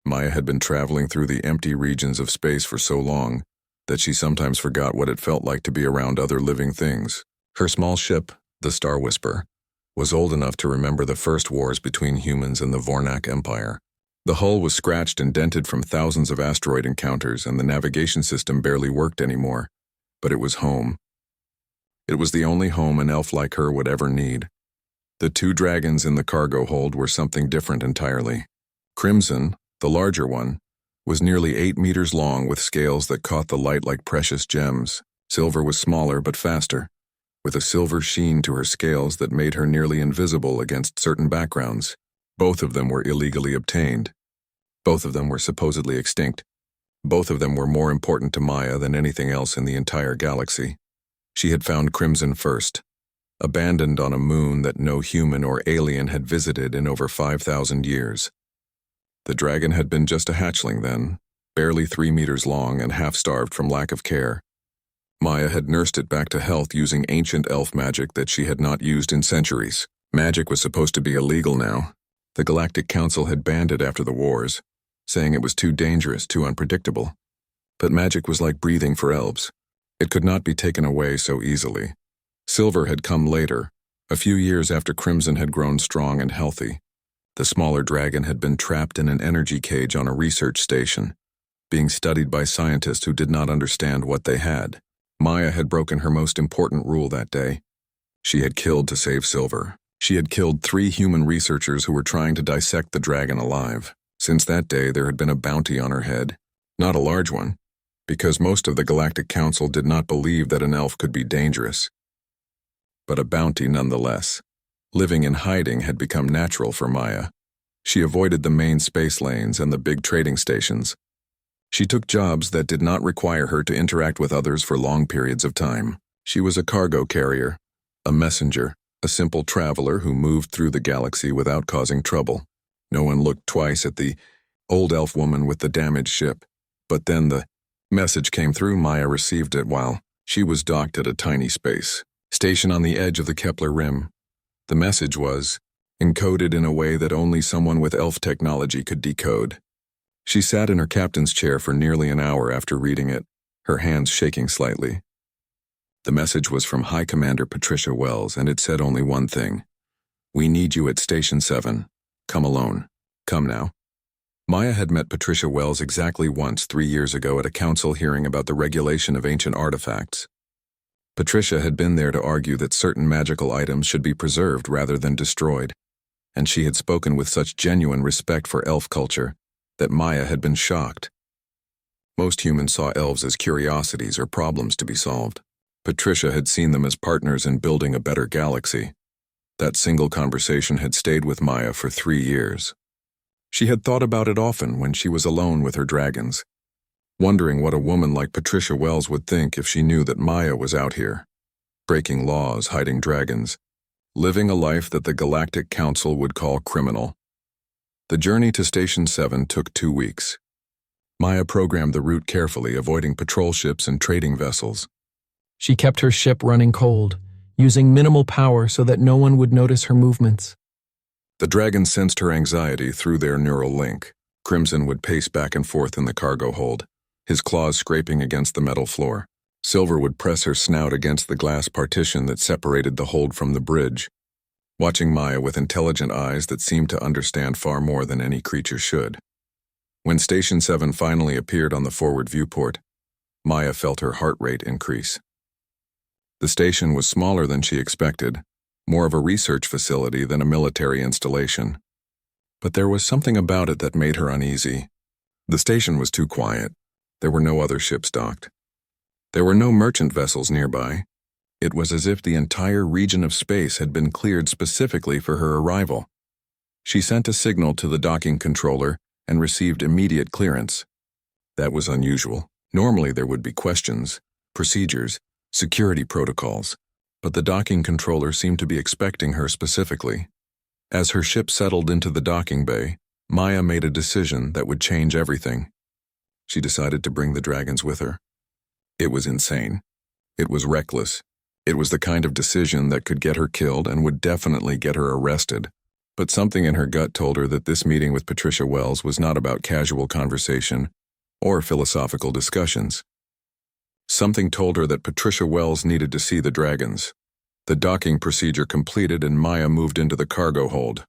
Maya had been traveling through the empty regions of space for so long that she sometimes forgot what it felt like to be around other living things. Her small ship, the Star Whisper, was old enough to remember the first wars between humans and the Vornak Empire. The hull was scratched and dented from thousands of asteroid encounters, and the navigation system barely worked anymore. But it was home. It was the only home an elf like her would ever need. The two dragons in the cargo hold were something different entirely. Crimson, the larger one, was nearly 8 meters long with scales that caught the light like precious gems. Silver was smaller but faster, with a silver sheen to her scales that made her nearly invisible against certain backgrounds. Both of them were illegally obtained. Both of them were supposedly extinct. Both of them were more important to Maya than anything else in the entire galaxy. She had found Crimson first, abandoned on a moon that no human or alien had visited in over 5,000 years. The dragon had been just a hatchling then, barely 3 meters long and half-starved from lack of care. Maya had nursed it back to health using ancient elf magic that she had not used in centuries. Magic was supposed to be illegal now. The Galactic Council had banned it after the wars, saying it was too dangerous, too unpredictable. But magic was like breathing for elves. It could not be taken away so easily. Silver had come later, a few years after Crimson had grown strong and healthy. The smaller dragon had been trapped in an energy cage on a research station, being studied by scientists who did not understand what they had. Maya had broken her most important rule that day. She had killed to save Silver. She had killed 3 human researchers who were trying to dissect the dragon alive. Since that day, there had been a bounty on her head. Not a large one, because most of the Galactic Council did not believe that an elf could be dangerous. But a bounty nonetheless. Living in hiding had become natural for Maya. She avoided the main space lanes and the big trading stations. She took jobs that did not require her to interact with others for long periods of time. She was a cargo carrier, a messenger, a simple traveler who moved through the galaxy without causing trouble. No one looked twice at the old elf woman with the damaged ship. But then the message came through. Maya received it while she was docked at a tiny space station on the edge of the Kepler rim. The message was encoded in a way that only someone with elf technology could decode. She sat in her captain's chair for nearly an hour after reading it, her hands shaking slightly. The message was from High Commander Patricia Wells, and it said only one thing. "We need you at Station 7. Come alone. Come now." Maya had met Patricia Wells exactly once 3 years ago at a council hearing about the regulation of ancient artifacts. Patricia had been there to argue that certain magical items should be preserved rather than destroyed, and she had spoken with such genuine respect for elf culture that Maya had been shocked. Most humans saw elves as curiosities or problems to be solved. Patricia had seen them as partners in building a better galaxy. That single conversation had stayed with Maya for 3 years. She had thought about it often when she was alone with her dragons, wondering what a woman like Patricia Wells would think if she knew that Maya was out here, breaking laws, hiding dragons, living a life that the Galactic Council would call criminal. The journey to Station 7 took 2 weeks. Maya programmed the route carefully, avoiding patrol ships and trading vessels. She kept her ship running cold, using minimal power so that no one would notice her movements. The dragons sensed her anxiety through their neural link. Crimson would pace back and forth in the cargo hold, his claws scraping against the metal floor. Silver would press her snout against the glass partition that separated the hold from the bridge, watching Maya with intelligent eyes that seemed to understand far more than any creature should. When Station 7 finally appeared on the forward viewport, Maya felt her heart rate increase. The station was smaller than she expected, more of a research facility than a military installation. But there was something about it that made her uneasy. The station was too quiet. There were no other ships docked. There were no merchant vessels nearby. It was as if the entire region of space had been cleared specifically for her arrival. She sent a signal to the docking controller and received immediate clearance. That was unusual. Normally there would be questions, procedures, security protocols, but the docking controller seemed to be expecting her specifically. As her ship settled into the docking bay, Maya made a decision that would change everything. She decided to bring the dragons with her. It was insane. It was reckless. It was the kind of decision that could get her killed and would definitely get her arrested. But something in her gut told her that this meeting with Patricia Wells was not about casual conversation or philosophical discussions. Something told her that Patricia Wells needed to see the dragons. The docking procedure completed and Maya moved into the cargo hold.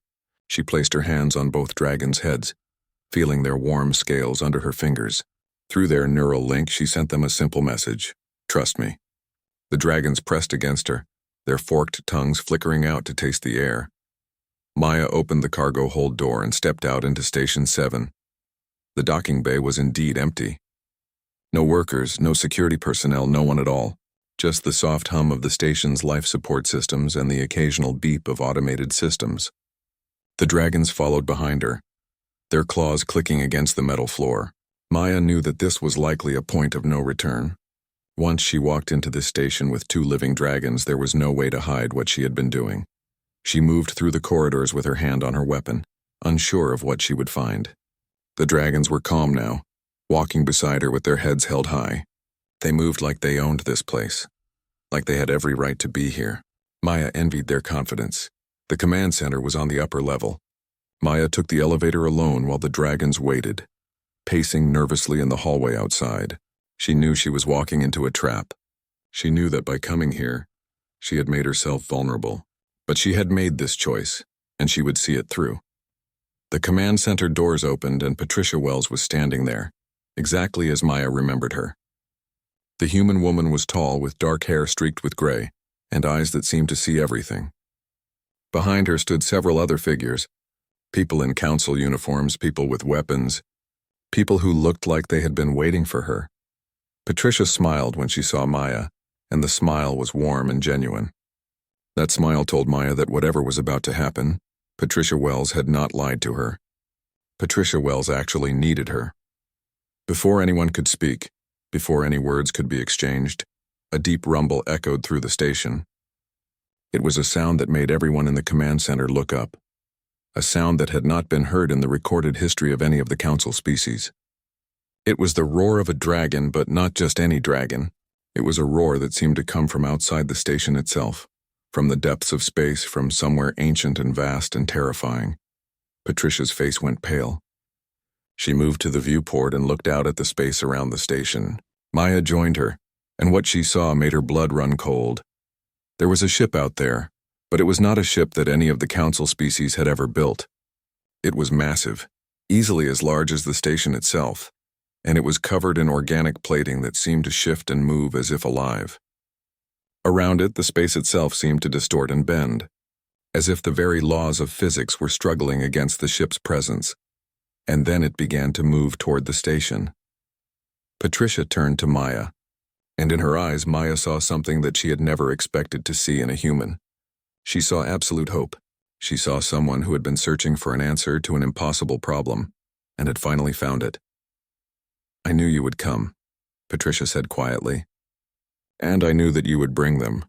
She placed her hands on both dragons' heads, feeling their warm scales under her fingers. Through their neural link, she sent them a simple message: "Trust me." The dragons pressed against her, their forked tongues flickering out to taste the air. Maya opened the cargo hold door and stepped out into Station 7. The docking bay was indeed empty. No workers, no security personnel, no one at all. Just the soft hum of the station's life support systems and the occasional beep of automated systems. The dragons followed behind her, their claws clicking against the metal floor. Maya knew that this was likely a point of no return. Once she walked into this station with 2 living dragons, there was no way to hide what she had been doing. She moved through the corridors with her hand on her weapon, unsure of what she would find. The dragons were calm now, walking beside her with their heads held high. They moved like they owned this place, like they had every right to be here. Maya envied their confidence. The command center was on the upper level. Maya took the elevator alone while the dragons waited, pacing nervously in the hallway outside. She knew she was walking into a trap. She knew that by coming here, she had made herself vulnerable. But she had made this choice, and she would see it through. The command center doors opened and Patricia Wells was standing there, exactly as Maya remembered her. The human woman was tall, with dark hair streaked with gray, and eyes that seemed to see everything. Behind her stood several other figures, people in council uniforms, people with weapons, people who looked like they had been waiting for her. Patricia smiled when she saw Maya, and the smile was warm and genuine. That smile told Maya that whatever was about to happen, Patricia Wells had not lied to her. Patricia Wells actually needed her. Before anyone could speak, before any words could be exchanged, a deep rumble echoed through the station. It was a sound that made everyone in the command center look up, a sound that had not been heard in the recorded history of any of the council species. It was the roar of a dragon, but not just any dragon. It was a roar that seemed to come from outside the station itself, from the depths of space, from somewhere ancient and vast and terrifying. Patricia's face went pale. She moved to the viewport and looked out at the space around the station. Maya joined her, and what she saw made her blood run cold. There was a ship out there, but it was not a ship that any of the council species had ever built. It was massive, easily as large as the station itself, and it was covered in organic plating that seemed to shift and move as if alive. Around it, the space itself seemed to distort and bend, as if the very laws of physics were struggling against the ship's presence. And then it began to move toward the station. Patricia turned to Maya, and in her eyes Maya saw something that she had never expected to see in a human. She saw absolute hope. She saw someone who had been searching for an answer to an impossible problem, and had finally found it. "I knew you would come," Patricia said quietly. "And I knew that you would bring them."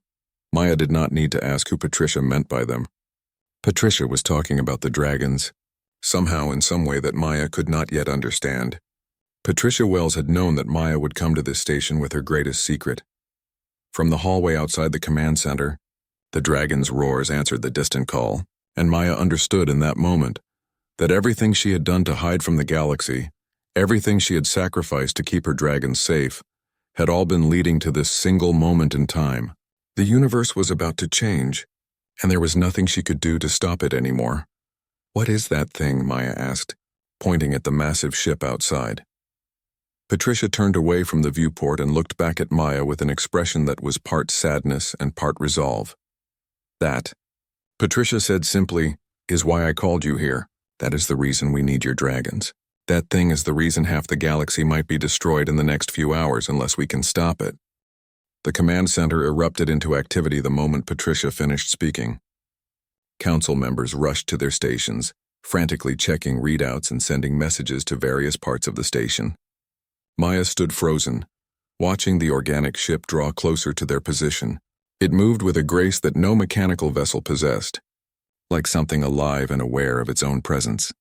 Maya did not need to ask who Patricia meant by them. Patricia was talking about the dragons, somehow in some way that Maya could not yet understand. Patricia Wells had known that Maya would come to this station with her greatest secret. From the hallway outside the command center, the dragons' roars answered the distant call, and Maya understood in that moment that everything she had done to hide from the galaxy, everything she had sacrificed to keep her dragons safe, had all been leading to this single moment in time. The universe was about to change, and there was nothing she could do to stop it anymore. "What is that thing?" Maya asked, pointing at the massive ship outside. Patricia turned away from the viewport and looked back at Maya with an expression that was part sadness and part resolve. "That," Patricia said simply, "is why I called you here. That is the reason we need your dragons. That thing is the reason half the galaxy might be destroyed in the next few hours unless we can stop it." The command center erupted into activity the moment Patricia finished speaking. Council members rushed to their stations, frantically checking readouts and sending messages to various parts of the station. Maya stood frozen, watching the organic ship draw closer to their position. It moved with a grace that no mechanical vessel possessed, like something alive and aware of its own presence.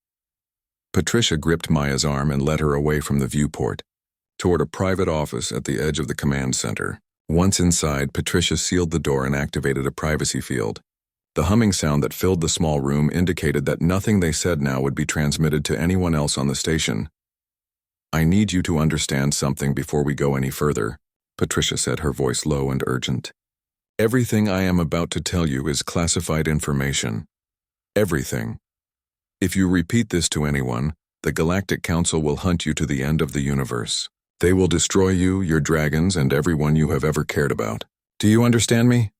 Patricia gripped Maya's arm and led her away from the viewport, toward a private office at the edge of the command center. Once inside, Patricia sealed the door and activated a privacy field. The humming sound that filled the small room indicated that nothing they said now would be transmitted to anyone else on the station. "I need you to understand something before we go any further," Patricia said, her voice low and urgent. "Everything I am about to tell you is classified information. Everything. If you repeat this to anyone, the Galactic Council will hunt you to the end of the universe. They will destroy you, your dragons, and everyone you have ever cared about. Do you understand me?"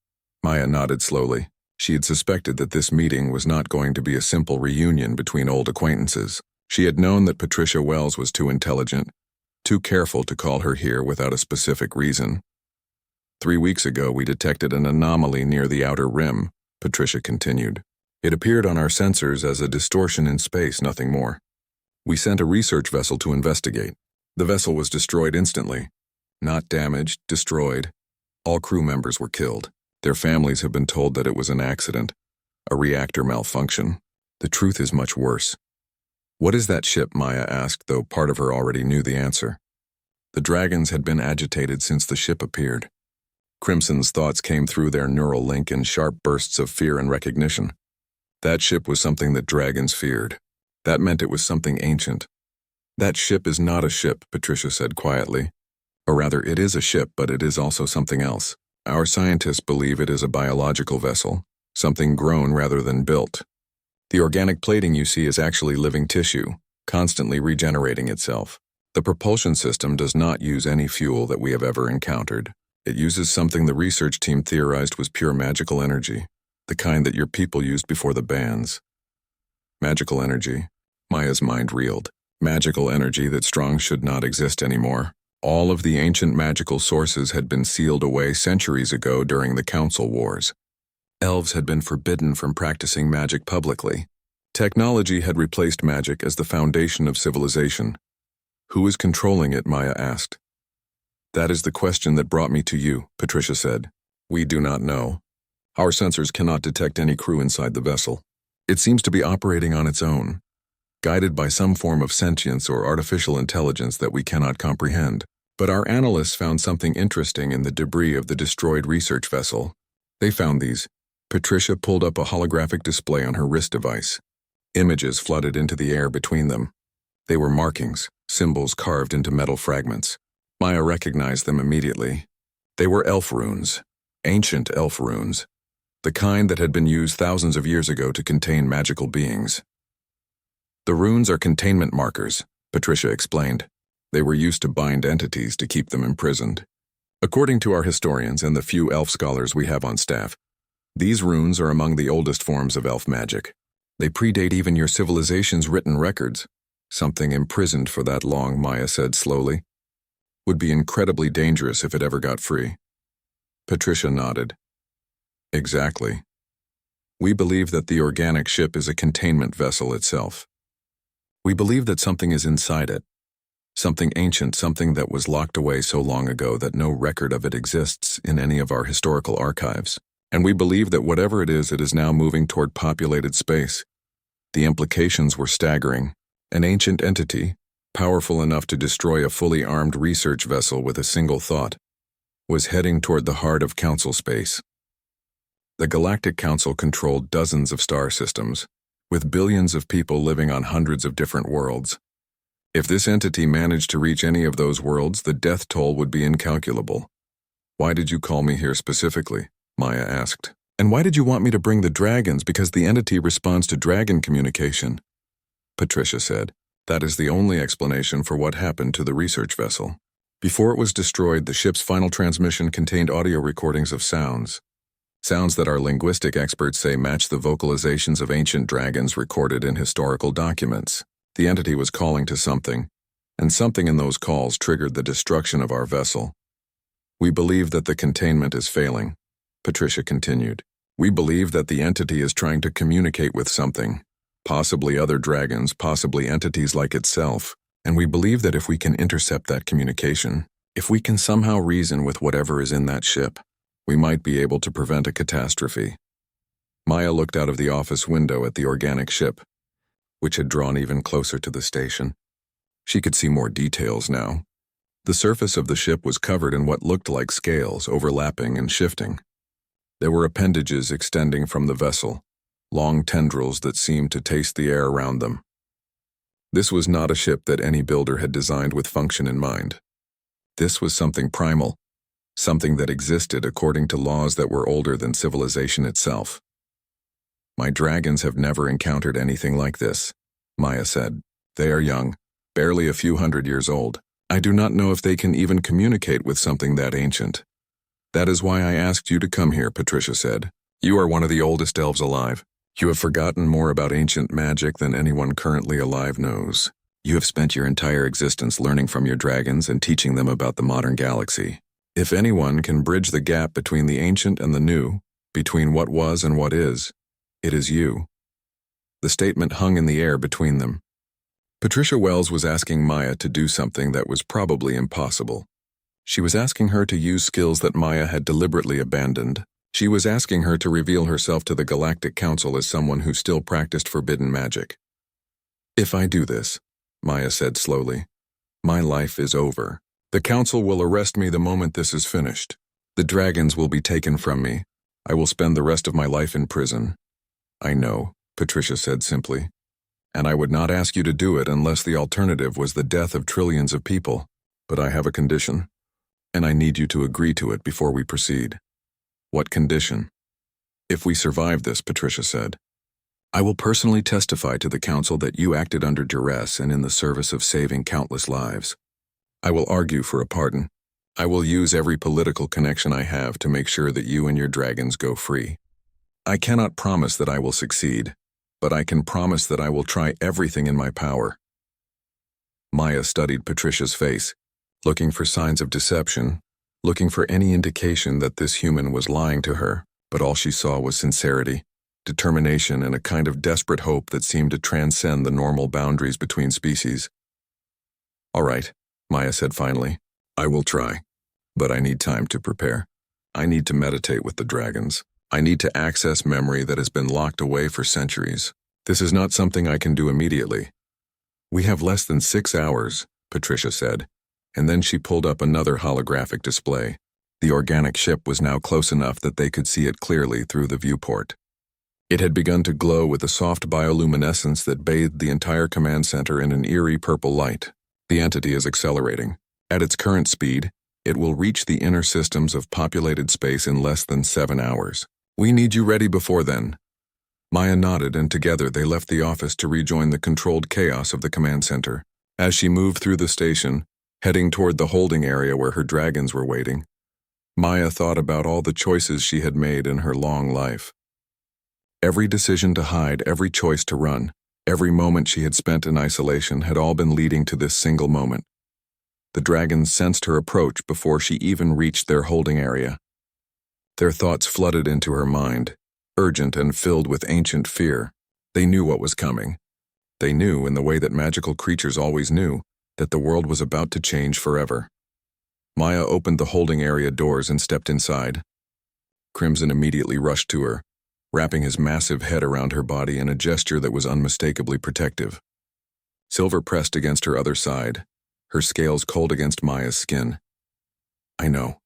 Maya nodded slowly. She had suspected that this meeting was not going to be a simple reunion between old acquaintances. She had known that Patricia Wells was too intelligent, too careful to call her here without a specific reason. "3 weeks ago, we detected an anomaly near the outer rim," Patricia continued. "It appeared on our sensors as a distortion in space, nothing more. We sent a research vessel to investigate. The vessel was destroyed instantly. Not damaged, destroyed. All crew members were killed. Their families have been told that it was an accident, a reactor malfunction. The truth is much worse." "What is that ship?" Maya asked, though part of her already knew the answer. The dragons had been agitated since the ship appeared. Crimson's thoughts came through their neural link in sharp bursts of fear and recognition. That ship was something that dragons feared. That meant it was something ancient. "That ship is not a ship," Patricia said quietly. "Or rather, it is a ship, but it is also something else. Our scientists believe it is a biological vessel, something grown rather than built. The organic plating you see is actually living tissue, constantly regenerating itself. The propulsion system does not use any fuel that we have ever encountered. It uses something the research team theorized was pure magical energy, the kind that your people used before the bans." Magical energy. Maya's mind reeled. Magical energy that strong should not exist anymore. All of the ancient magical sources had been sealed away centuries ago during the Council Wars. Elves had been forbidden from practicing magic publicly. Technology had replaced magic as the foundation of civilization. "Who is controlling it?" Maya asked. "That is the question that brought me to you," Patricia said. "We do not know. Our sensors cannot detect any crew inside the vessel. It seems to be operating on its own, guided by some form of sentience or artificial intelligence that we cannot comprehend. But our analysts found something interesting in the debris of the destroyed research vessel. They found these." Patricia pulled up a holographic display on her wrist device. Images flooded into the air between them. They were markings, symbols carved into metal fragments. Maya recognized them immediately. They were elf runes, ancient elf runes, the kind that had been used thousands of years ago to contain magical beings. "The runes are containment markers," Patricia explained. "They were used to bind entities to keep them imprisoned. According to our historians and the few elf scholars we have on staff, these runes are among the oldest forms of elf magic. They predate even your civilization's written records. Something imprisoned for that long," Maya said slowly, "would be incredibly dangerous if it ever got free." Patricia nodded. "Exactly. We believe that the organic ship is a containment vessel itself. We believe that something is inside it. Something ancient, something that was locked away so long ago that no record of it exists in any of our historical archives. And we believe that whatever it is now moving toward populated space. The implications were staggering. An ancient entity, powerful enough to destroy a fully armed research vessel with a single thought, was heading toward the heart of Council space. The Galactic Council controlled dozens of star systems, with billions of people living on hundreds of different worlds. If this entity managed to reach any of those worlds, the death toll would be incalculable. "Why did you call me here specifically?" Maya asked. "And why did you want me to bring the dragons? Because the entity responds to dragon communication," Patricia said. "That is the only explanation for what happened to the research vessel. Before it was destroyed, the ship's final transmission contained audio recordings of sounds. Sounds that our linguistic experts say match the vocalizations of ancient dragons recorded in historical documents. The entity was calling to something, and something in those calls triggered the destruction of our vessel. We believe that the containment is failing," Patricia continued. "We believe that the entity is trying to communicate with something, possibly other dragons, possibly entities like itself, and we believe that if we can intercept that communication, if we can somehow reason with whatever is in that ship, we might be able to prevent a catastrophe." Maya looked out of the office window at the organic ship, which had drawn even closer to the station. She could see more details now. The surface of the ship was covered in what looked like scales, overlapping and shifting. There were appendages extending from the vessel, long tendrils that seemed to taste the air around them. This was not a ship that any builder had designed with function in mind. This was something primal, something that existed according to laws that were older than civilization itself. My dragons have never encountered anything like this, Maya said. They are young, barely a few hundred years old. I do not know if they can even communicate with something that ancient. That is why I asked you to come here, Patricia said. You are one of the oldest elves alive. You have forgotten more about ancient magic than anyone currently alive knows. You have spent your entire existence learning from your dragons and teaching them about the modern galaxy. If anyone can bridge the gap between the ancient and the new, between what was and what is, it is you. The statement hung in the air between them. Patricia Wells was asking Maya to do something that was probably impossible. She was asking her to use skills that Maya had deliberately abandoned. She was asking her to reveal herself to the Galactic Council as someone who still practiced forbidden magic. If I do this, Maya said slowly, my life is over. The Council will arrest me the moment this is finished. The dragons will be taken from me. I will spend the rest of my life in prison. I know, Patricia said simply. And I would not ask you to do it unless the alternative was the death of trillions of people. But I have a condition, and I need you to agree to it before we proceed. What condition? If we survive this, Patricia said, I will personally testify to the Council that you acted under duress and in the service of saving countless lives. I will argue for a pardon. I will use every political connection I have to make sure that you and your dragons go free. I cannot promise that I will succeed, but I can promise that I will try everything in my power. Maya studied Patricia's face, looking for signs of deception, looking for any indication that this human was lying to her, but all she saw was sincerity, determination, and a kind of desperate hope that seemed to transcend the normal boundaries between species. All right, Maya said finally, I will try, but I need time to prepare. I need to meditate with the dragons. I need to access memory that has been locked away for centuries. This is not something I can do immediately. We have less than 6 hours, Patricia said, and then she pulled up another holographic display. The organic ship was now close enough that they could see it clearly through the viewport. It had begun to glow with a soft bioluminescence that bathed the entire command center in an eerie purple light. The entity is accelerating. At its current speed, it will reach the inner systems of populated space in less than 7 hours. We need you ready before then. Maya nodded, and together they left the office to rejoin the controlled chaos of the command center. As she moved through the station, heading toward the holding area where her dragons were waiting, Maya thought about all the choices she had made in her long life. Every decision to hide, every choice to run, every moment she had spent in isolation had all been leading to this single moment. The dragons sensed her approach before she even reached their holding area. Their thoughts flooded into her mind, urgent and filled with ancient fear. They knew what was coming. They knew, in the way that magical creatures always knew, that the world was about to change forever. Maya opened the holding area doors and stepped inside. Crimson immediately rushed to her, wrapping his massive head around her body in a gesture that was unmistakably protective. Silver pressed against her other side, her scales cold against Maya's skin. I know,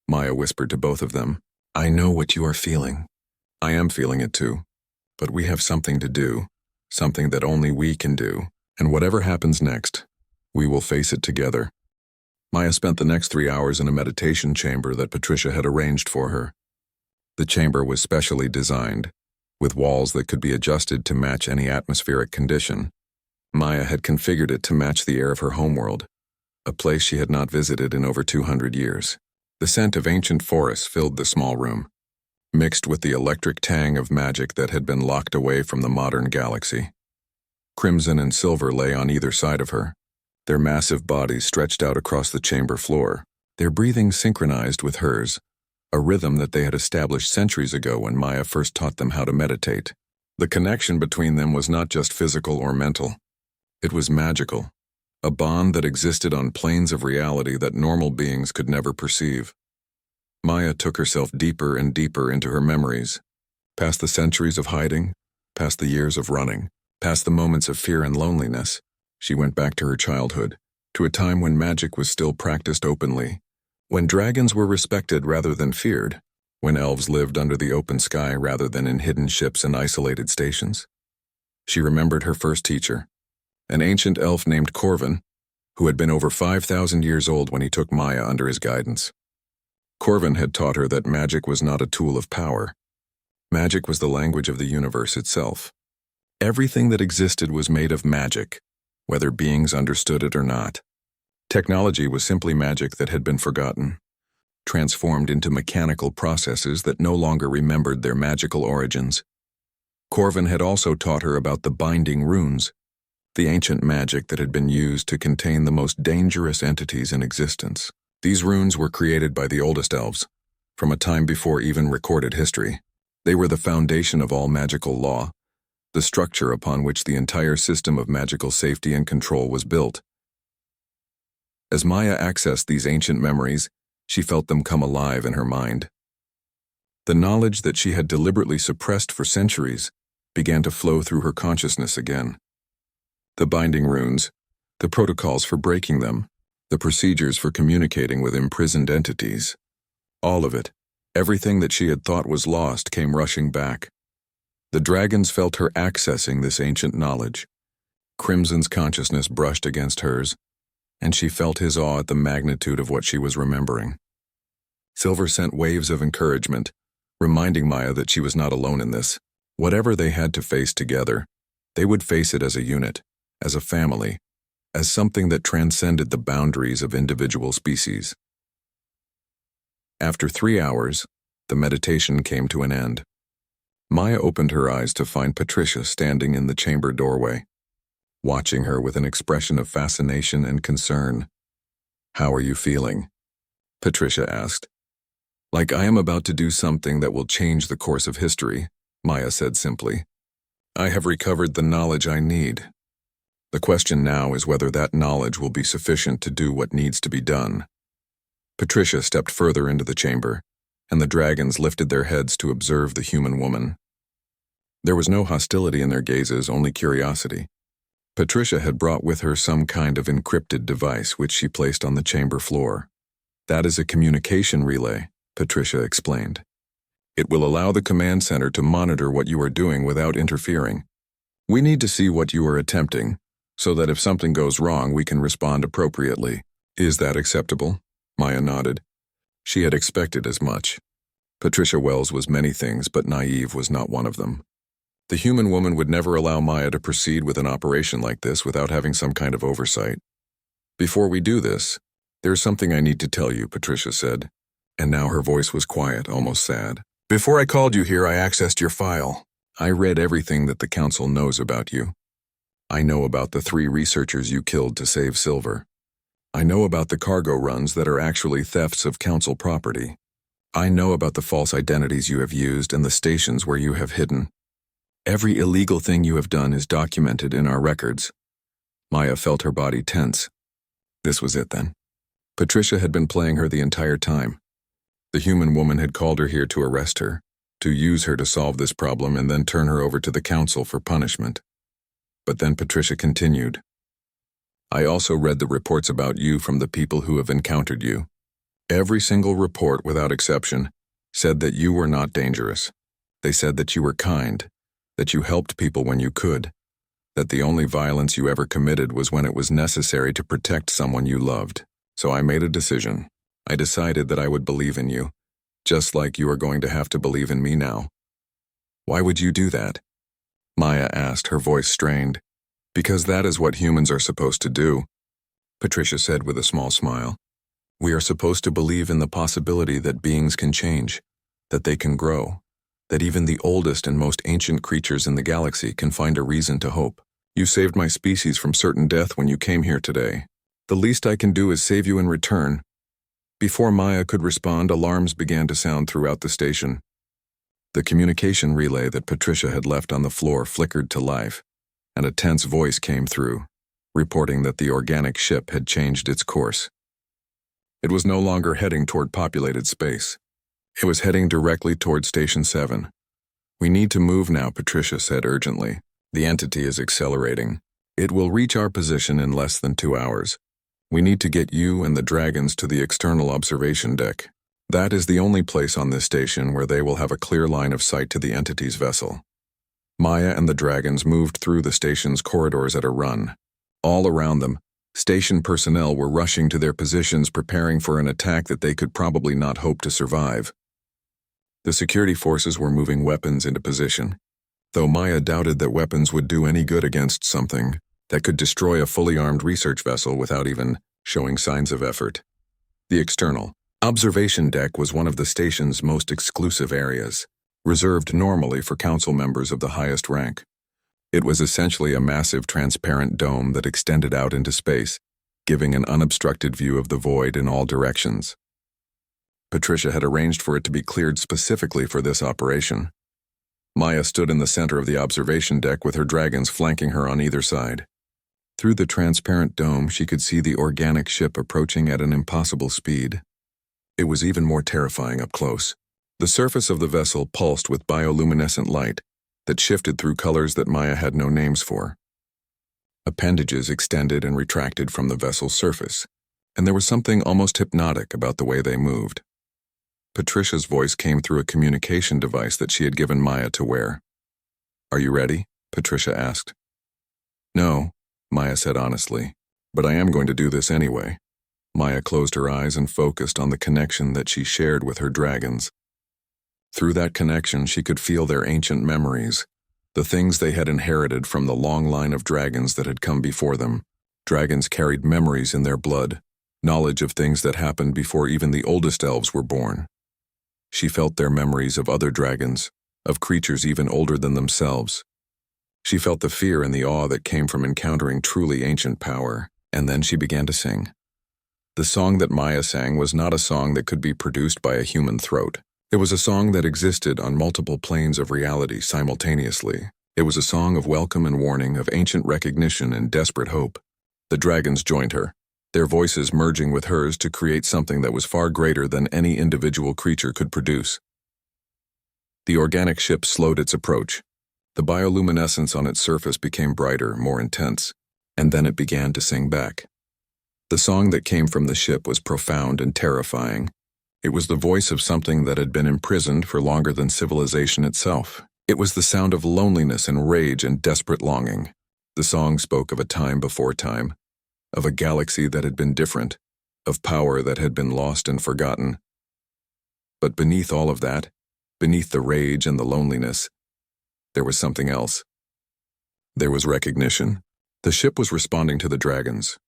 Maya whispered to both of them. I know what you are feeling. I am feeling it too. But we have something to do, something that only we can do, and whatever happens next, we will face it together. Maya spent the next 3 hours in a meditation chamber that Patricia had arranged for her. The chamber was specially designed, with walls that could be adjusted to match any atmospheric condition. Maya had configured it to match the air of her homeworld, a place she had not visited in over 200 years. The scent of ancient forests filled the small room, mixed with the electric tang of magic that had been locked away from the modern galaxy. Crimson and Silver lay on either side of her, their massive bodies stretched out across the chamber floor, their breathing synchronized with hers, a rhythm that they had established centuries ago when Maya first taught them how to meditate. The connection between them was not just physical or mental. It was magical, a bond that existed on planes of reality that normal beings could never perceive. Maya took herself deeper and deeper into her memories, past the centuries of hiding, past the years of running, past the moments of fear and loneliness. She went back to her childhood, to a time when magic was still practiced openly, when dragons were respected rather than feared, when elves lived under the open sky rather than in hidden ships and isolated stations. She remembered her first teacher, an ancient elf named Corvin, who had been over 5,000 years old when he took Maya under his guidance. Corvin had taught her that magic was not a tool of power. Magic was the language of the universe itself. Everything that existed was made of magic, whether beings understood it or not. Technology was simply magic that had been forgotten, transformed into mechanical processes that no longer remembered their magical origins. Corvin had also taught her about the binding runes, the ancient magic that had been used to contain the most dangerous entities in existence. These runes were created by the oldest elves, from a time before even recorded history. They were the foundation of all magical law, the structure upon which the entire system of magical safety and control was built. As Maya accessed these ancient memories, she felt them come alive in her mind. The knowledge that she had deliberately suppressed for centuries began to flow through her consciousness again. The binding runes, the protocols for breaking them, the procedures for communicating with imprisoned entities. All of it, everything that she had thought was lost, came rushing back. The dragons felt her accessing this ancient knowledge. Crimson's consciousness brushed against hers, and she felt his awe at the magnitude of what she was remembering. Silver sent waves of encouragement, reminding Maya that she was not alone in this. Whatever they had to face together, they would face it as a unit, as a family, as something that transcended the boundaries of individual species. After 3 hours, the meditation came to an end. Maya opened her eyes to find Patricia standing in the chamber doorway, watching her with an expression of fascination and concern. "How are you feeling?" Patricia asked. "Like I am about to do something that will change the course of history," Maya said simply. "I have recovered the knowledge I need. The question now is whether that knowledge will be sufficient to do what needs to be done." Patricia stepped further into the chamber, and the dragons lifted their heads to observe the human woman. There was no hostility in their gazes, only curiosity. Patricia had brought with her some kind of encrypted device which she placed on the chamber floor. "That is a communication relay," Patricia explained. "It will allow the command center to monitor what you are doing without interfering. We need to see what you are attempting, so that if something goes wrong we can respond appropriately. Is that acceptable?" Maya nodded. She had expected as much. Patricia Wells was many things, but naive was not one of them. The human woman would never allow Maya to proceed with an operation like this without having some kind of oversight. "Before we do this, there's something I need to tell you," Patricia said, and now her voice was quiet, almost sad. "Before I called you here, I accessed your file. I read everything that the Council knows about you. I know about the 3 researchers you killed to save Silver. I know about the cargo runs that are actually thefts of Council property. I know about the false identities you have used and the stations where you have hidden. Every illegal thing you have done is documented in our records." Maya felt her body tense. This was it then. Patricia had been playing her the entire time. The human woman had called her here to arrest her, to use her to solve this problem and then turn her over to the Council for punishment. But then Patricia continued. "I also read the reports about you from the people who have encountered you. Every single report, without exception, said that you were not dangerous. They said that you were kind, that you helped people when you could, that the only violence you ever committed was when it was necessary to protect someone you loved. So I made a decision. I decided that I would believe in you, just like you are going to have to believe in me now." "Why would you do that?" Maya asked, her voice strained. "Because that is what humans are supposed to do," Patricia said with a small smile. "We are supposed to believe in the possibility that beings can change, that they can grow, that even the oldest and most ancient creatures in the galaxy can find a reason to hope. You saved my species from certain death when you came here today. The least I can do is save you in return." Before Maya could respond, alarms began to sound throughout the station. The communication relay that Patricia had left on the floor flickered to life, and a tense voice came through, reporting that the organic ship had changed its course. It was no longer heading toward populated space. It was heading directly toward Station 7. "We need to move now," Patricia said urgently. "The entity is accelerating. It will reach our position in less than 2 hours. We need to get you and the dragons to the external observation deck. That is the only place on this station where they will have a clear line of sight to the entity's vessel. Maya and the dragons moved through the station's corridors at a run. All around them, station personnel were rushing to their positions, preparing for an attack that they could probably not hope to survive. The security forces were moving weapons into position, though Maya doubted that weapons would do any good against something that could destroy a fully armed research vessel without even showing signs of effort. The external observation deck was one of the station's most exclusive areas, reserved normally for council members of the highest rank. It was essentially a massive transparent dome that extended out into space, giving an unobstructed view of the void in all directions. Patricia had arranged for it to be cleared specifically for this operation. Maya stood in the center of the observation deck with her dragons flanking her on either side. Through the transparent dome, she could see the organic ship approaching at an impossible speed. It was even more terrifying up close. The surface of the vessel pulsed with bioluminescent light that shifted through colors that Maya had no names for. Appendages extended and retracted from the vessel's surface, and there was something almost hypnotic about the way they moved. Patricia's voice came through a communication device that she had given Maya to wear. "Are you ready?" Patricia asked. "No," Maya said honestly, "but I am going to do this anyway." Maya closed her eyes and focused on the connection that she shared with her dragons. Through that connection, she could feel their ancient memories, the things they had inherited from the long line of dragons that had come before them. Dragons carried memories in their blood, knowledge of things that happened before even the oldest elves were born. She felt their memories of other dragons, of creatures even older than themselves. She felt the fear and the awe that came from encountering truly ancient power, and then she began to sing. The song that Maya sang was not a song that could be produced by a human throat. It was a song that existed on multiple planes of reality simultaneously. It was a song of welcome and warning, of ancient recognition and desperate hope. The dragons joined her, their voices merging with hers to create something that was far greater than any individual creature could produce. The organic ship slowed its approach. The bioluminescence on its surface became brighter, more intense, and then it began to sing back. The song that came from the ship was profound and terrifying. It was the voice of something that had been imprisoned for longer than civilization itself. It was the sound of loneliness and rage and desperate longing. The song spoke of a time before time, of a galaxy that had been different, of power that had been lost and forgotten. But beneath all of that, beneath the rage and the loneliness, there was something else. There was recognition. The ship was responding to the dragons.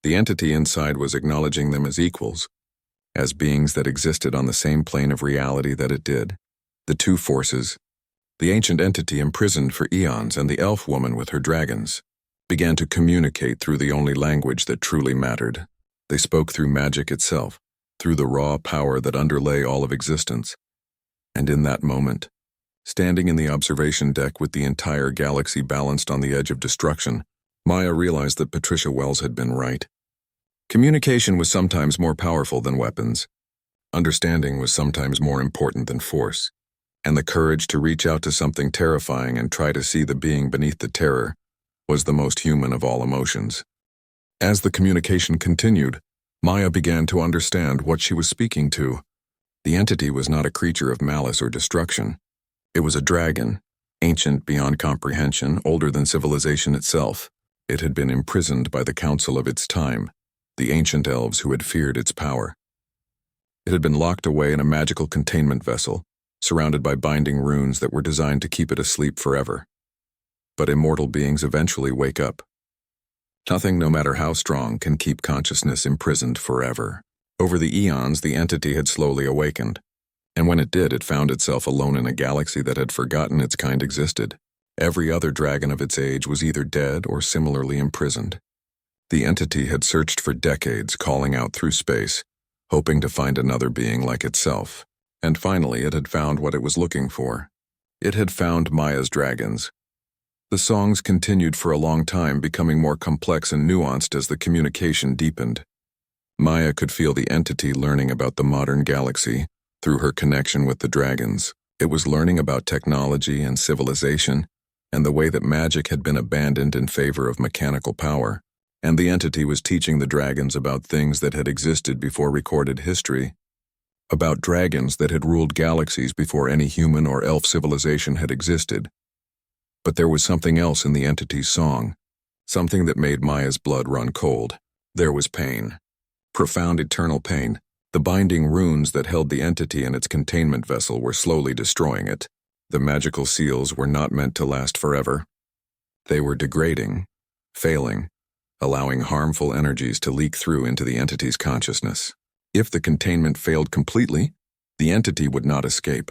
The entity inside was acknowledging them as equals, as beings that existed on the same plane of reality that it did. The two forces, the ancient entity imprisoned for eons and the elf woman with her dragons, began to communicate through the only language that truly mattered. They spoke through magic itself, through the raw power that underlay all of existence. And in that moment, standing in the observation deck with the entire galaxy balanced on the edge of destruction, Maya realized that Patricia Wells had been right. Communication was sometimes more powerful than weapons. Understanding was sometimes more important than force. And the courage to reach out to something terrifying and try to see the being beneath the terror was the most human of all emotions. As the communication continued, Maya began to understand what she was speaking to. The entity was not a creature of malice or destruction. It was a dragon, ancient beyond comprehension, older than civilization itself. It had been imprisoned by the council of its time, the ancient elves who had feared its power. It had been locked away in a magical containment vessel, surrounded by binding runes that were designed to keep it asleep forever. But immortal beings eventually wake up. Nothing, no matter how strong, can keep consciousness imprisoned forever. Over the eons, the entity had slowly awakened, and when it did, it found itself alone in a galaxy that had forgotten its kind existed. Every other dragon of its age was either dead or similarly imprisoned. The entity had searched for decades, calling out through space, hoping to find another being like itself. And finally, it had found what it was looking for. It had found Maya's dragons. The songs continued for a long time, becoming more complex and nuanced as the communication deepened. Maya could feel the entity learning about the modern galaxy through her connection with the dragons. It was learning about technology and civilization, and the way that magic had been abandoned in favor of mechanical power. And the entity was teaching the dragons about things that had existed before recorded history. about dragons that had ruled galaxies before any human or elf civilization had existed. But there was something else in the entity's song, something that made Maya's blood run cold. There was pain. Profound eternal pain. The binding runes that held the entity in its containment vessel were slowly destroying it. The magical seals were not meant to last forever. They were degrading, failing, allowing harmful energies to leak through into the entity's consciousness. If the containment failed completely, the entity would not escape.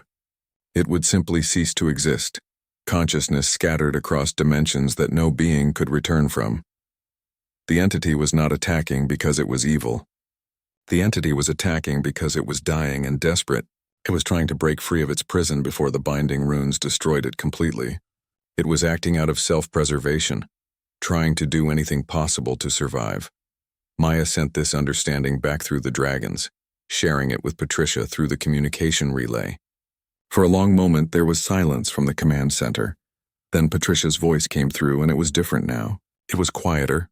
It would simply cease to exist, consciousness scattered across dimensions that no being could return from. The entity was not attacking because it was evil. The entity was attacking because it was dying and desperate. It was trying to break free of its prison before the binding runes destroyed it completely. It was acting out of self-preservation, trying to do anything possible to survive. Maya sent this understanding back through the dragons, sharing it with Patricia through the communication relay. For a long moment, there was silence from the command center. Then Patricia's voice came through, and it was different now. It was quieter,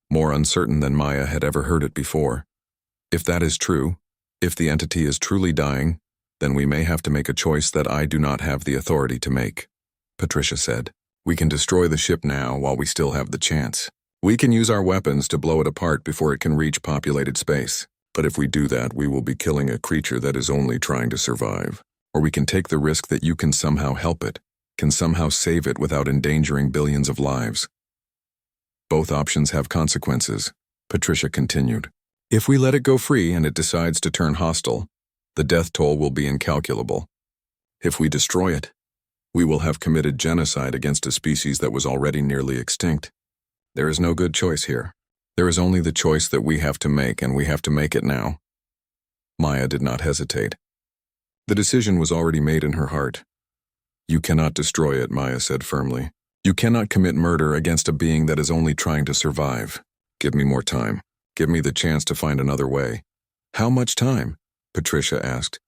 more uncertain than Maya had ever heard it before. If that is true, if the entity is truly dying, then we may have to make a choice that I do not have the authority to make, Patricia said. We can destroy the ship now while we still have the chance. We can use our weapons to blow it apart before it can reach populated space. But if we do that, we will be killing a creature that is only trying to survive. Or we can take the risk that you can somehow help it, can somehow save it without endangering billions of lives. Both options have consequences, Patricia continued. If we let it go free and it decides to turn hostile, the death toll will be incalculable. If we destroy it, we will have committed genocide against a species that was already nearly extinct. There is no good choice here. There is only the choice that we have to make, and we have to make it now. Maya did not hesitate. The decision was already made in her heart. You cannot destroy it, Maya said firmly. You cannot commit murder against a being that is only trying to survive. Give me more time. Give me the chance to find another way. How much time? Patricia asked.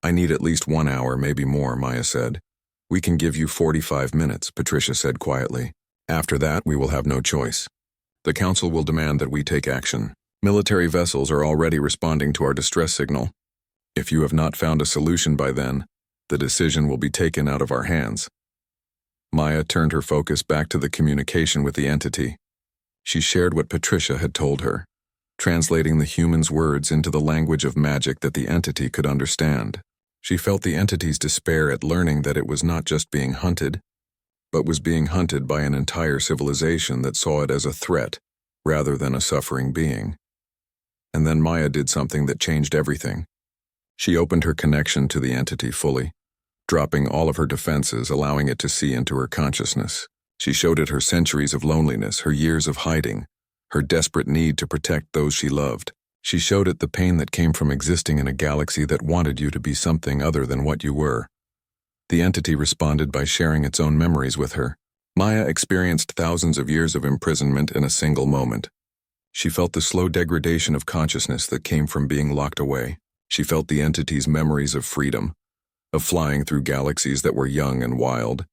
I need at least 1 hour, maybe more, Maya said. We can give you 45 minutes, Patricia said quietly. After that, we will have no choice. The Council will demand that we take action. Military vessels are already responding to our distress signal. If you have not found a solution by then, the decision will be taken out of our hands. Maya turned her focus back to the communication with the entity. She shared what Patricia had told her, translating the human's words into the language of magic that the entity could understand. She felt the entity's despair at learning that it was not just being hunted, but was being hunted by an entire civilization that saw it as a threat rather than a suffering being. And then Maya did something that changed everything. She opened her connection to the entity fully, dropping all of her defenses, allowing it to see into her consciousness. She showed it her centuries of loneliness, her years of hiding, her desperate need to protect those she loved. She showed it the pain that came from existing in a galaxy that wanted you to be something other than what you were. The entity responded by sharing its own memories with her. Maya experienced thousands of years of imprisonment in a single moment. She felt the slow degradation of consciousness that came from being locked away. She felt the entity's memories of freedom, of flying through galaxies that were young and wild,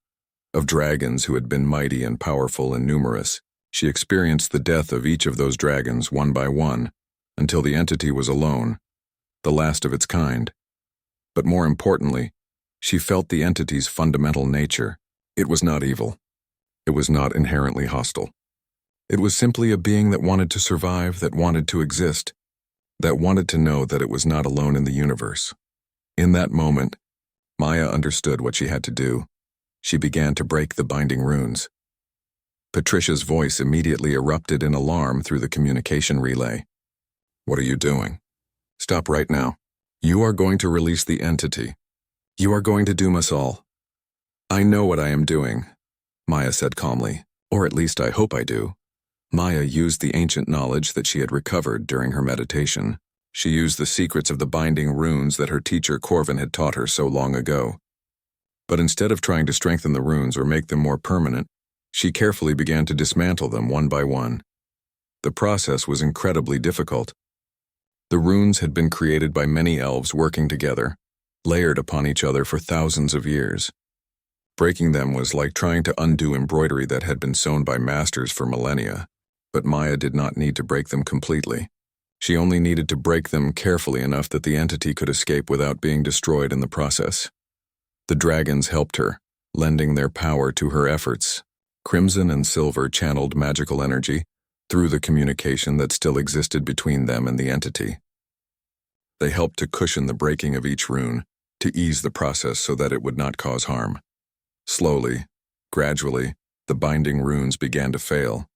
of dragons who had been mighty and powerful and numerous. She experienced the death of each of those dragons one by one, until the entity was alone, the last of its kind. But more importantly, she felt the entity's fundamental nature. It was not evil. It was not inherently hostile. It was simply a being that wanted to survive, that wanted to exist, that wanted to know that it was not alone in the universe. In that moment, Maya understood what she had to do. She began to break the binding runes. Patricia's voice immediately erupted in alarm through the communication relay. What are you doing? Stop right now. You are going to release the entity. You are going to doom us all. I know what I am doing, Maya said calmly, or at least I hope I do. Maya used the ancient knowledge that she had recovered during her meditation. She used the secrets of the binding runes that her teacher Corvin had taught her so long ago. But instead of trying to strengthen the runes or make them more permanent, she carefully began to dismantle them one by one. The process was incredibly difficult. The runes had been created by many elves working together, layered upon each other for thousands of years. Breaking them was like trying to undo embroidery that had been sewn by masters for millennia, but Maya did not need to break them completely. She only needed to break them carefully enough that the entity could escape without being destroyed in the process. The dragons helped her, lending their power to her efforts. Crimson and Silver channeled magical energy through the communication that still existed between them and the entity. They helped to cushion the breaking of each rune, to ease the process so that it would not cause harm. Slowly, gradually, the binding runes began to fail.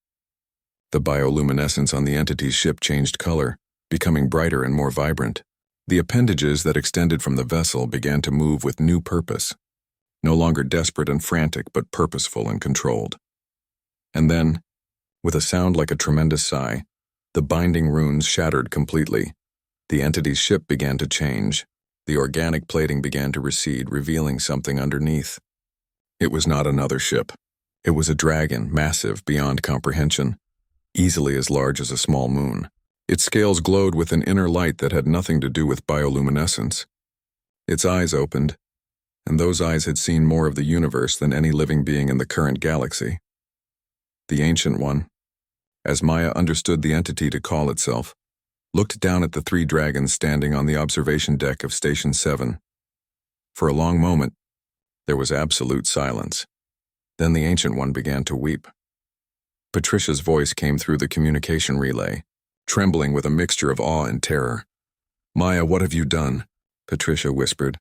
The bioluminescence on the entity's ship changed color, becoming brighter and more vibrant. The appendages that extended from the vessel began to move with new purpose, no longer desperate and frantic, but purposeful and controlled. And then, with a sound like a tremendous sigh, the binding runes shattered completely. The entity's ship began to change. The organic plating began to recede, revealing something underneath. It was not another ship. It was a dragon, massive beyond comprehension, easily as large as a small moon. Its scales glowed with an inner light that had nothing to do with bioluminescence. Its eyes opened, and those eyes had seen more of the universe than any living being in the current galaxy. The Ancient One, as Maya understood the entity to call itself, looked down at the three dragons standing on the observation deck of Station 7. For a long moment, there was absolute silence. Then the Ancient One began to weep. Patricia's voice came through the communication relay, trembling with a mixture of awe and terror. "Maya, what have you done?" Patricia whispered.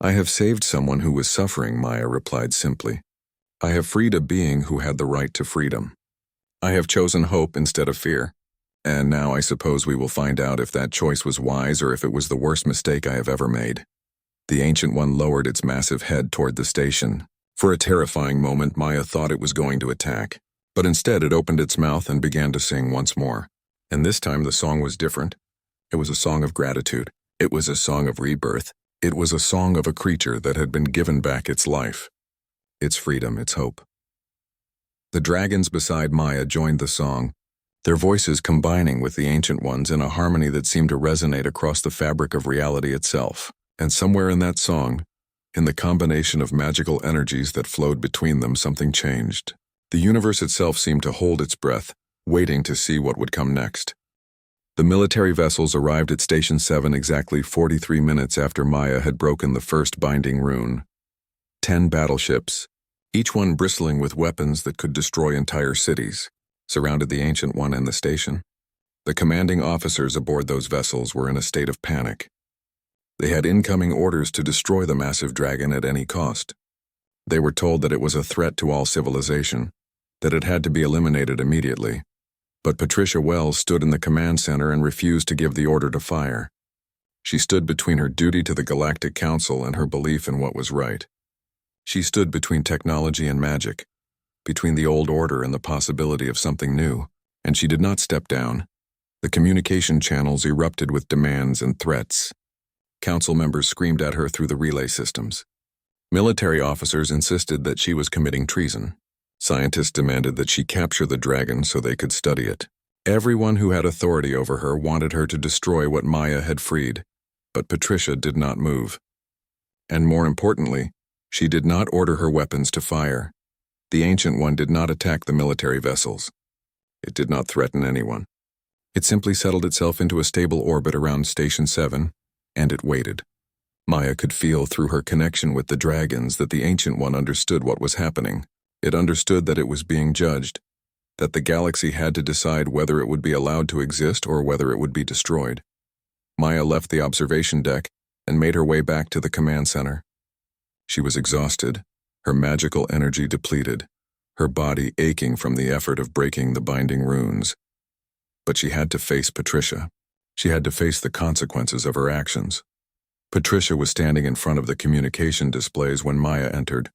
"I have saved someone who was suffering," Maya replied simply. "I have freed a being who had the right to freedom. I have chosen hope instead of fear. And now I suppose we will find out if that choice was wise or if it was the worst mistake I have ever made." The Ancient One lowered its massive head toward the station. For a terrifying moment, Maya thought it was going to attack. But instead it opened its mouth and began to sing once more. And this time the song was different. It was a song of gratitude. It was a song of rebirth. It was a song of a creature that had been given back its life, its freedom, its hope. The dragons beside Maya joined the song, their voices combining with the Ancient One's in a harmony that seemed to resonate across the fabric of reality itself. And somewhere in that song, in the combination of magical energies that flowed between them, something changed. The universe itself seemed to hold its breath, waiting to see what would come next. The military vessels arrived at Station 7 exactly 43 minutes after Maya had broken the first binding rune. 10 battleships, each one bristling with weapons that could destroy entire cities, surrounded the Ancient One and the station. The commanding officers aboard those vessels were in a state of panic. They had incoming orders to destroy the massive dragon at any cost. They were told that it was a threat to all civilization, that it had to be eliminated immediately. But Patricia Wells stood in the command center and refused to give the order to fire. She stood between her duty to the Galactic Council and her belief in what was right. She stood between technology and magic, between the old order and the possibility of something new, and she did not step down. The communication channels erupted with demands and threats. Council members screamed at her through the relay systems. Military officers insisted that she was committing treason. Scientists demanded that she capture the dragon so they could study it. Everyone who had authority over her wanted her to destroy what Maya had freed, but Patricia did not move. And more importantly, she did not order her weapons to fire. The Ancient One did not attack the military vessels. It did not threaten anyone. It simply settled itself into a stable orbit around Station 7, and it waited. Maya could feel through her connection with the dragons that the Ancient One understood what was happening. It understood that it was being judged, that the galaxy had to decide whether it would be allowed to exist or whether it would be destroyed. Maya left the observation deck and made her way back to the command center. She was exhausted, her magical energy depleted, her body aching from the effort of breaking the binding runes. But she had to face Patricia. She had to face the consequences of her actions. Patricia was standing in front of the communication displays when Maya entered,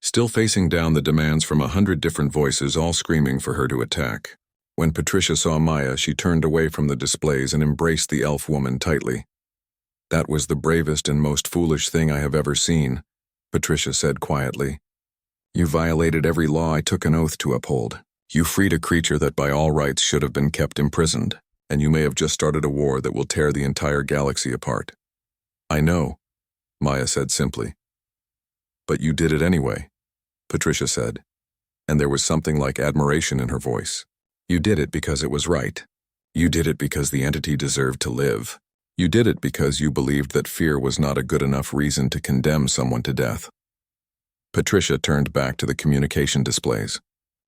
still facing down the demands from 100 different voices, all screaming for her to attack. When Patricia saw Maya, she turned away from the displays and embraced the elf woman tightly. "That was the bravest and most foolish thing I have ever seen," Patricia said quietly. "You violated every law I took an oath to uphold. You freed a creature that by all rights should have been kept imprisoned, and you may have just started a war that will tear the entire galaxy apart." "I know," Maya said simply. "But you did it anyway," Patricia said, and there was something like admiration in her voice. "You did it because it was right. You did it because the entity deserved to live. You did it because you believed that fear was not a good enough reason to condemn someone to death. Patricia turned back to the communication displays.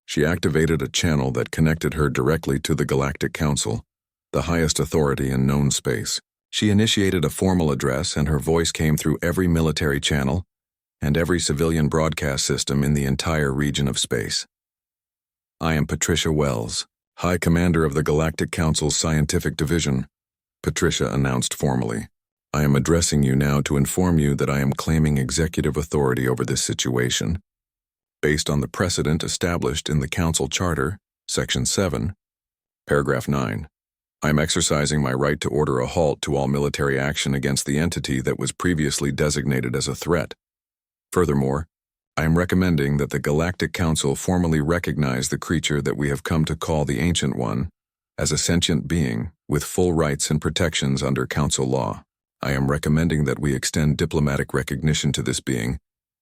She activated a channel that connected her directly to the Galactic Council, the highest authority in known space. She initiated a formal address, and her voice came through every military channel and every civilian broadcast system in the entire region of space. I am Patricia Wells, High Commander of the Galactic Council's Scientific Division, Patricia announced formally. I am addressing you now to inform you that I am claiming executive authority over this situation. Based on the precedent established in the Council Charter, Section 7, Paragraph 9, I am exercising my right to order a halt to all military action against the entity that was previously designated as a threat. Furthermore, I am recommending that the Galactic Council formally recognize the creature that we have come to call the Ancient One as a sentient being with full rights and protections under Council law. I am recommending that we extend diplomatic recognition to this being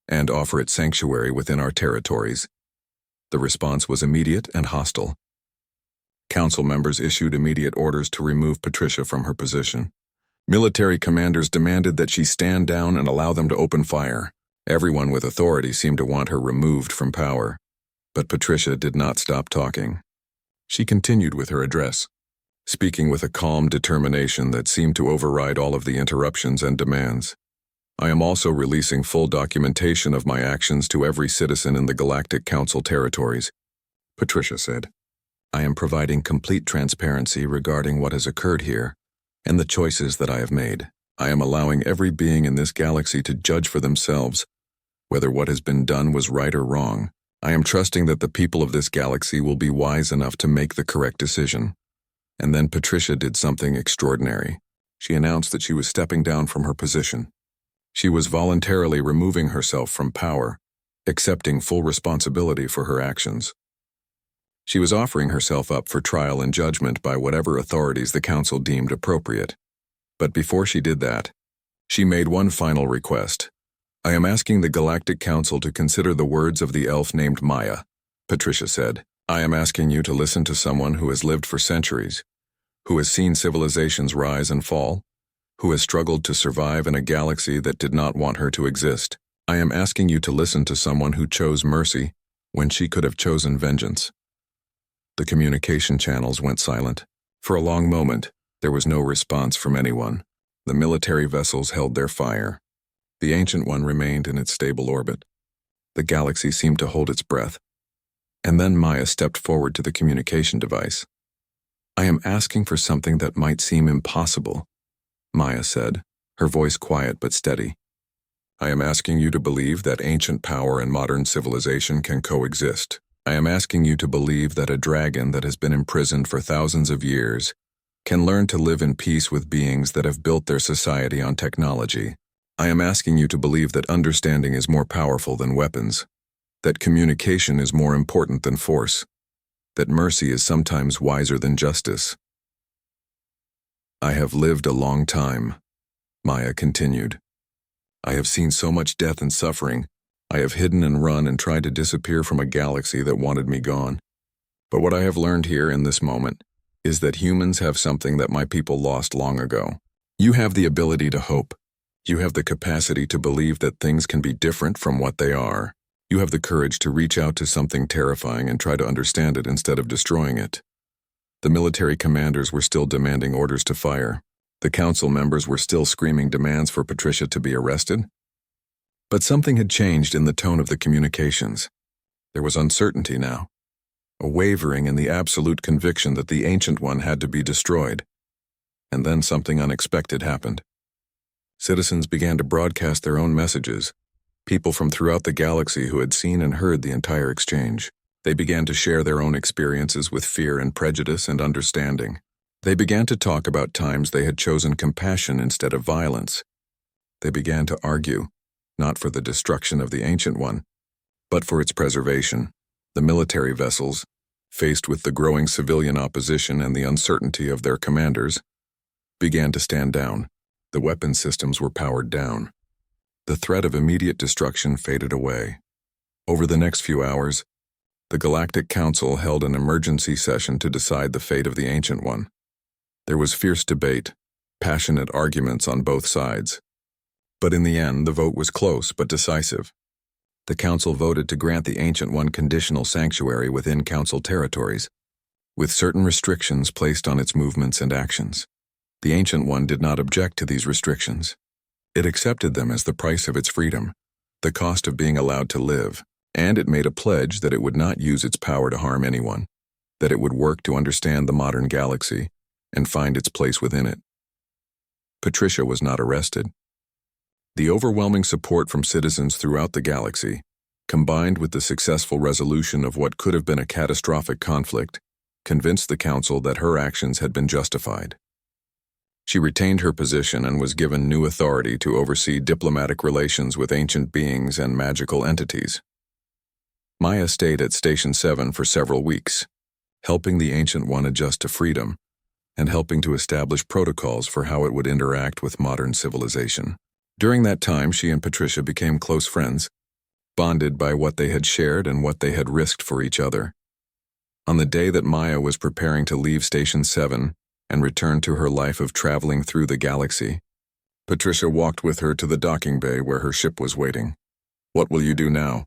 and offer it sanctuary within our territories. The response was immediate and hostile. Council members issued immediate orders to remove Patricia from her position. Military commanders demanded that she stand down and allow them to open fire. Everyone with authority seemed to want her removed from power. But Patricia did not stop talking. She continued with her address, speaking with a calm determination that seemed to override all of the interruptions and demands. I am also releasing full documentation of my actions to every citizen in the Galactic Council territories, Patricia said. I am providing complete transparency regarding what has occurred here and the choices that I have made. I am allowing every being in this galaxy to judge for themselves whether what has been done was right or wrong. I am trusting that the people of this galaxy will be wise enough to make the correct decision. And then Patricia did something extraordinary. She announced that she was stepping down from her position. She was voluntarily removing herself from power, accepting full responsibility for her actions. She was offering herself up for trial and judgment by whatever authorities the Council deemed appropriate. But before she did that, she made one final request. I am asking the Galactic Council to consider the words of the elf named Maya, Patricia said. I am asking you to listen to someone who has lived for centuries, who has seen civilizations rise and fall, who has struggled to survive in a galaxy that did not want her to exist. I am asking you to listen to someone who chose mercy when she could have chosen vengeance. The communication channels went silent. For a long moment, there was no response from anyone. The military vessels held their fire. The Ancient One remained in its stable orbit. The galaxy seemed to hold its breath. And then Maya stepped forward to the communication device. I am asking for something that might seem impossible, Maya said, her voice quiet but steady. I am asking you to believe that ancient power and modern civilization can coexist. I am asking you to believe that a dragon that has been imprisoned for thousands of years can learn to live in peace with beings that have built their society on technology. I am asking you to believe that understanding is more powerful than weapons, that communication is more important than force, that mercy is sometimes wiser than justice. I have lived a long time, Maya continued. I have seen so much death and suffering. I have hidden and run and tried to disappear from a galaxy that wanted me gone. But what I have learned here in this moment is that humans have something that my people lost long ago. You have the ability to hope. You have the capacity to believe that things can be different from what they are. You have the courage to reach out to something terrifying and try to understand it instead of destroying it. The military commanders were still demanding orders to fire. The council members were still screaming demands for Patricia to be arrested. But something had changed in the tone of the communications. There was uncertainty now, a wavering in the absolute conviction that the Ancient One had to be destroyed. And then something unexpected happened. Citizens began to broadcast their own messages. People from throughout the galaxy who had seen and heard the entire exchange. They began to share their own experiences with fear and prejudice and understanding. They began to talk about times they had chosen compassion instead of violence. They began to argue, not for the destruction of the Ancient One, but for its preservation. The military vessels, faced with the growing civilian opposition and the uncertainty of their commanders, began to stand down. The weapon systems were powered down. The threat of immediate destruction faded away. Over the next few hours, the Galactic Council held an emergency session to decide the fate of the Ancient One. There was fierce debate, passionate arguments on both sides. But in the end, the vote was close but decisive. The Council voted to grant the Ancient One conditional sanctuary within Council territories, with certain restrictions placed on its movements and actions. The Ancient One did not object to these restrictions. It accepted them as the price of its freedom, the cost of being allowed to live, and it made a pledge that it would not use its power to harm anyone, that it would work to understand the modern galaxy and find its place within it. Patricia was not arrested. The overwhelming support from citizens throughout the galaxy, combined with the successful resolution of what could have been a catastrophic conflict, convinced the Council that her actions had been justified. She retained her position and was given new authority to oversee diplomatic relations with ancient beings and magical entities. Maya stayed at Station 7 for several weeks, helping the Ancient One adjust to freedom and helping to establish protocols for how it would interact with modern civilization. During that time, she and Patricia became close friends, bonded by what they had shared and what they had risked for each other. On the day that Maya was preparing to leave Station 7 and return to her life of traveling through the galaxy, Patricia walked with her to the docking bay where her ship was waiting. "What will you do now?"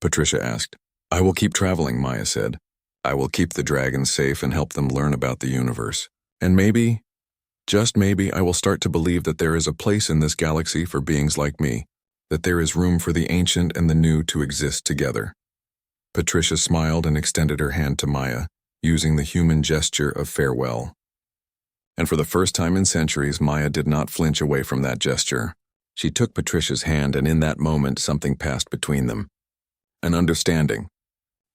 Patricia asked. "I will keep traveling," Maya said. "I will keep the dragons safe and help them learn about the universe. And maybe, just maybe, I will start to believe that there is a place in this galaxy for beings like me, that there is room for the ancient and the new to exist together." Patricia smiled and extended her hand to Maya, using the human gesture of farewell. And for the first time in centuries, Maya did not flinch away from that gesture. She took Patricia's hand, and in that moment something passed between them. An understanding,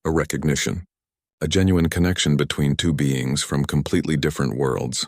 a recognition, a genuine connection between two beings from completely different worlds.